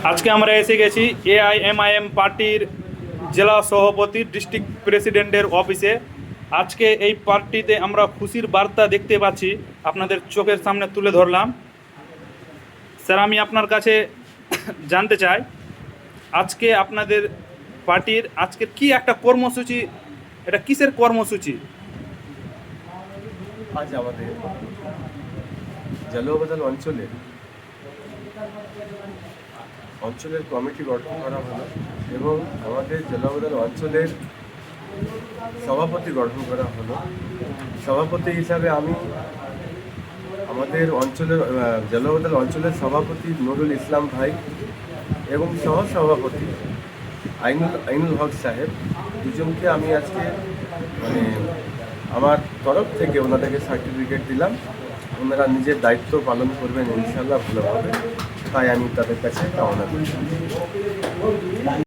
আজকে আমরা এসে গেছি এআইএমআইএম পার্টির জেলা সভাপতি ডিস্ট্রিক্ট প্রেসিডেন্টের অফিসে। আজকে এই পার্টিতে আমরা খুশির বার্তা দেখতে পাচ্ছি, আপনাদের চোখের সামনে তুলে ধরলাম। স্যার, আমি আপনার কাছে জানতে চাই, আজকে আপনাদের পার্টির আজকের কি একটা কর্মসূচি, এটা কিসের কর্মসূচি? আজ আমাদের জলবাদল অঞ্চলের কমিটি গঠন করা হলো এবং আমাদের জলবাদল অঞ্চলের সভাপতি গঠন করা হলো। সভাপতি হিসাবে আমি আমাদের অঞ্চলের জলবাদল অঞ্চলের সভাপতি নুরুল ইসলাম ভাই এবং সহসভাপতি আইনুল হক সাহেব দুজনকে আমি আজকে আমার তরফ থেকে ওনাদেরকে সার্টিফিকেট দিলাম। ওনারা নিজের দায়িত্ব পালন করবেন ইনশাল্লাহ ভালোভাবে, তাই আমি তাদের কাছে কামনা করি।